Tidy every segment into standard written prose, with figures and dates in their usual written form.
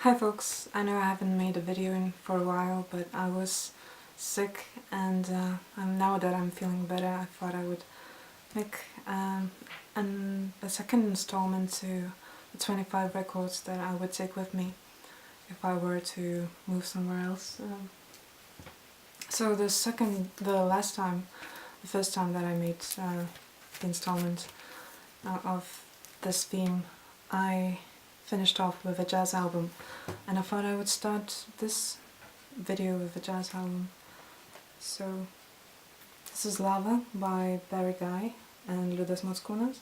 Hi folks, I know I haven't made a video in for a while, but I was sick and now that I'm feeling better I thought I would make a second installment to the 25 records that I would take with me if I were to move somewhere else. So the first time that I made the installment of this theme, I finished off with a jazz album, and I thought I would start this video with a jazz album. So this is Lava by Barry Guy and Liudas Mockūnas.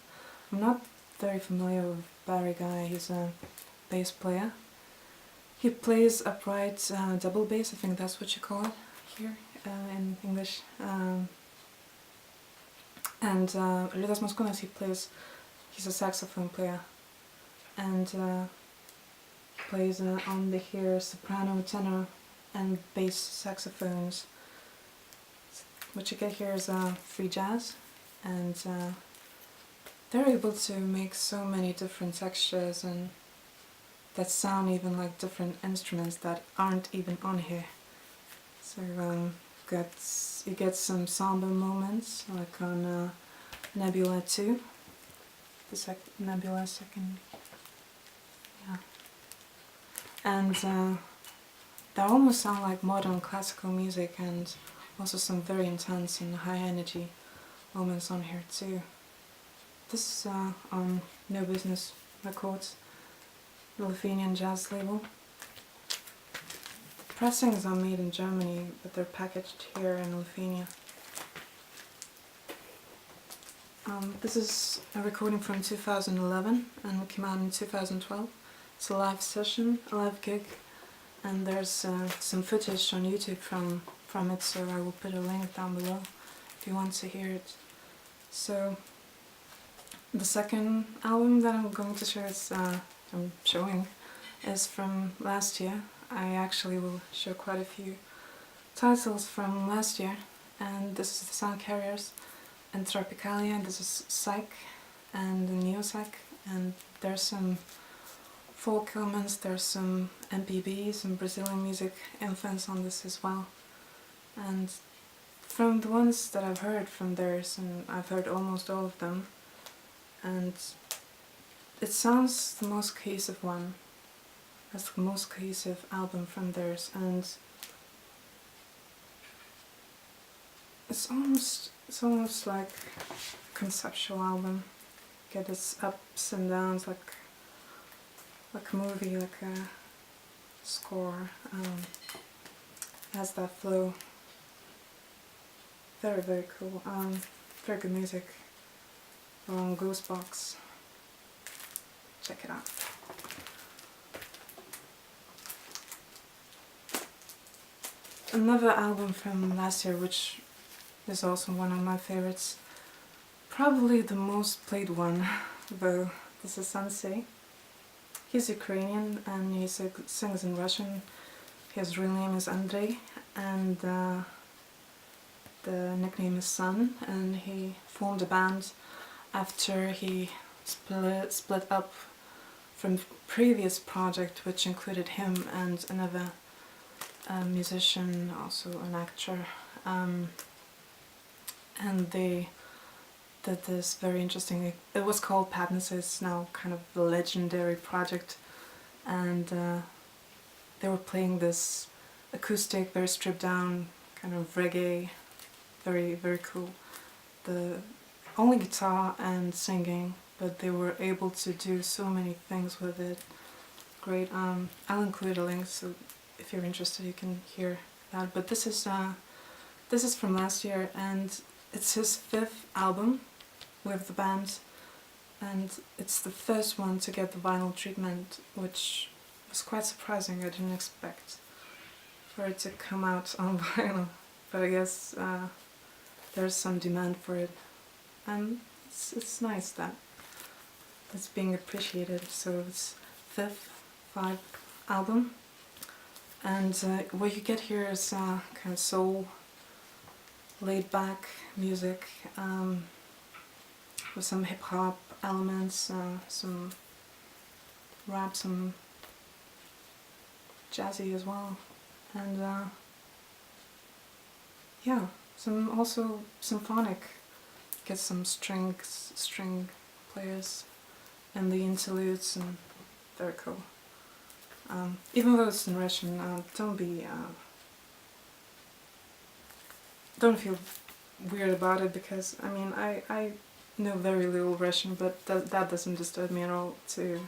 I'm not very familiar with Barry Guy. He's a bass player. He plays upright double bass, I think that's what you call it here in English. And Liudas Mockūnas, he's a saxophone player, and he plays on the here soprano, tenor and bass saxophones. What you get here is free jazz, and they're able to make so many different textures and that sound even like different instruments that aren't even on here. So you get some samba moments like on Nebula 2, the Nebula second, yeah, and they almost sound like modern classical music, and also some very intense and high energy moments on here too. This is on No Business Records, the Lithuanian jazz label. The pressings are made in Germany, but they're packaged here in Lithuania. This is a recording from 2011 and it came out in 2012. It's a live session, a live gig, and there's some footage on YouTube from it, so I will put a link down below if you want to hear it. So the second album that I'm going to show is from last year. I actually will show quite a few titles from last year, and this is the Soundcarriers, Entropicalia, and this is Psych and the Neo-Psych, and there's some folk elements, there's some MPB, some Brazilian music influence on this as well. And from the ones that I've heard from theirs, and I've heard almost all of them, and it sounds the most cohesive one. That's the most cohesive album from theirs, and it's almost like a conceptual album. Get its ups and downs like a movie, like a score. Has that flow. Very, very cool. Very good music. On Ghostbox. Check it out. Another album from last year, which is also one of my favorites. Probably the most played one, though. This is Sunsay. He's Ukrainian and he sings in Russian. His real name is Andrei, and the nickname is Sun, and he formed a band after he split up from previous project, which included him and another musician, also an actor, and they did this very interesting. It was called Patents. It's now kind of a legendary project, and they were playing this acoustic, very stripped down kind of reggae, very, very cool. The only guitar and singing, but they were able to do so many things with it. Great. I'll include a link, so if you're interested you can hear that. But this is from last year, and it's his 5th album with the band, and it's the first one to get the vinyl treatment, which was quite surprising. I didn't expect for it to come out on vinyl, but I guess there's some demand for it, and it's nice that it's being appreciated. So it's 5th album, and what you get here is kind of soul, laid back music with some hip hop elements, some rap, some jazzy as well, and yeah, also symphonic. Get some string players and the interludes, and very cool. Even though it's in Russian, don't feel weird about it, because I mean I know very little Russian, but that doesn't disturb me at all to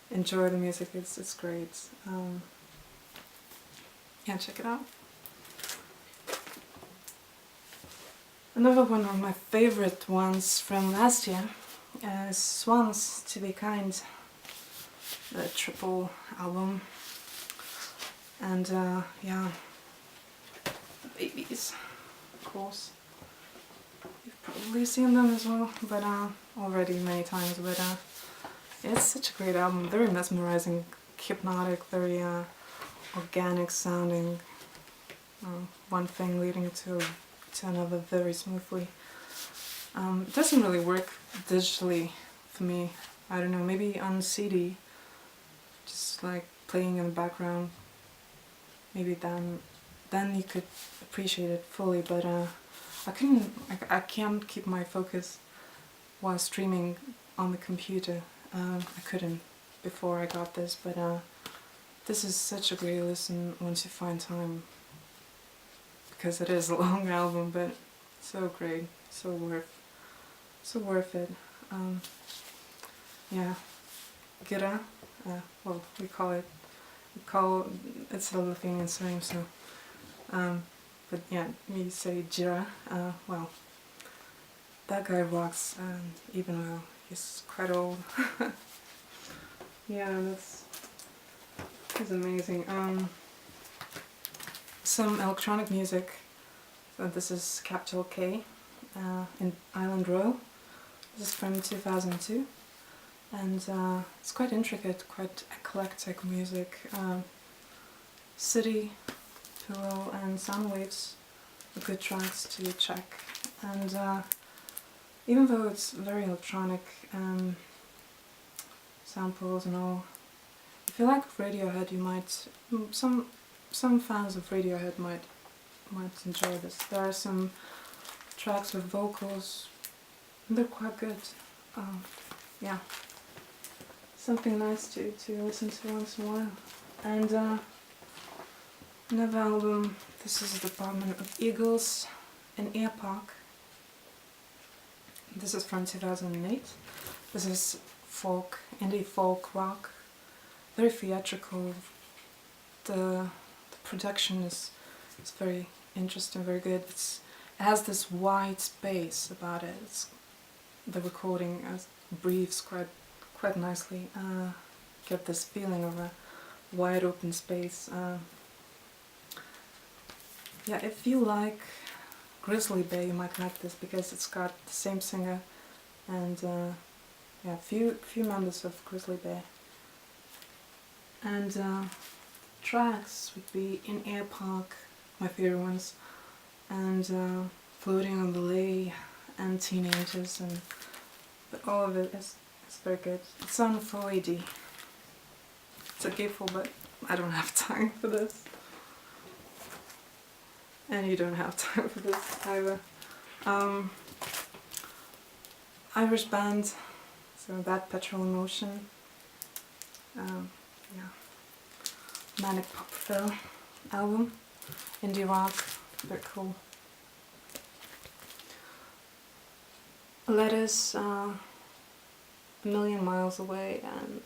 enjoy the music. It's great. Yeah, check it out. Another one of my favorite ones from last year is Swan's To Be Kind, the triple album. And yeah, babies, of course. You've probably seen them as well, but already many times. But it's such a great album, very mesmerizing, hypnotic, very organic sounding. One thing leading to another very smoothly. It doesn't really work digitally for me. I don't know, maybe on CD, just like playing in the background. Maybe then you could appreciate it fully. But I can't keep my focus while streaming on the computer. I couldn't before I got this, but this is such a great listen once you find time, because it is a long album, but so great, so worth it. Yeah, Gira, well, we call it's a Lithuanian surname, so but yeah, we say Gira. Well, that guy rocks, even though he's quite old. Yeah, he's amazing. Some electronic music. So this is capital K in Island Row. This is from 2002, and it's quite intricate, quite eclectic music. City, Pillow, and Sound Waves are good tracks to check. And even though it's very electronic, samples and all, if you like Radiohead, you might some fans of Radiohead might enjoy this. There are some tracks with vocals, and they're quite good. Yeah, something nice to listen to once in a while. And another album. This is Department of Eagles in Air Park. This is from 2008. This is folk, indie folk rock, very theatrical. The production is very interesting, very good. It has this wide space about it. The recording breathes quite nicely. Get this feeling of a wide open space. Yeah, if you like Grizzly Bear, you might like this, because it's got the same singer and yeah, few members of Grizzly Bear. And tracks would be In Air Park, my favorite ones, and Floating on the Lay, and Teenagers, but all of it is very good. It's on Full AD. It's a gatefold, but I don't have time for this. And you don't have time for this either. Irish band, so that Petrol Emotion. Yeah, Manic Pop Phil album, indie rock, very cool. Lettuce, A Million Miles Away, and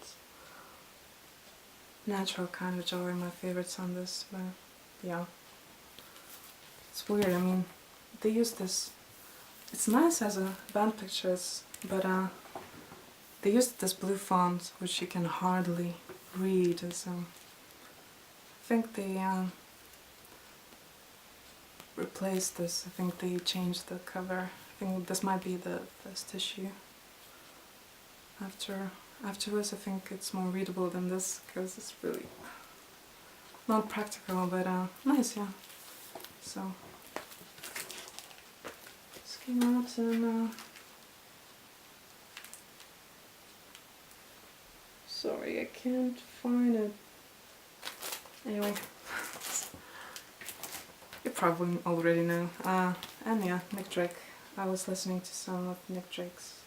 Natural Kind of Joy, my favorites on this, but yeah. It's weird, I mean, they use this, it's nice as a band pictures, but they used this blue font, which you can hardly read, so I think they replaced this. I think they changed the cover. I think this might be the first issue. Afterwards, I think it's more readable than this, because it's really not practical, but nice, yeah. So this came out in sorry, I can't find it. Anyway, probably already know. And yeah, Nick Drake. I was listening to some of Nick Drake's.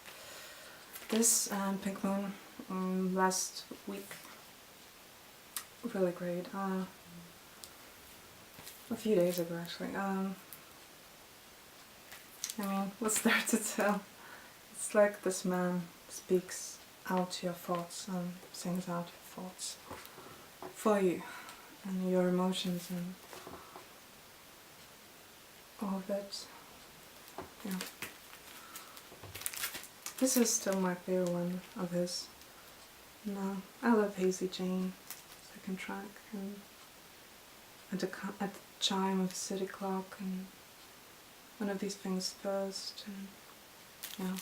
This Pink Moon last week. Really great. A few days ago actually. I mean, what's there to tell? It's like this man speaks out your thoughts and sings out your thoughts for you and your emotions and all of it. Yeah. This is still my favorite one of his. No, I love Hazy Jane, second track, and at the chime of the city clock, and one of these things first, and yeah.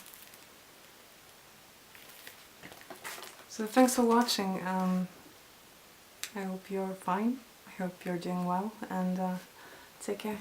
So thanks for watching. I hope you're fine. I hope you're doing well, and take care.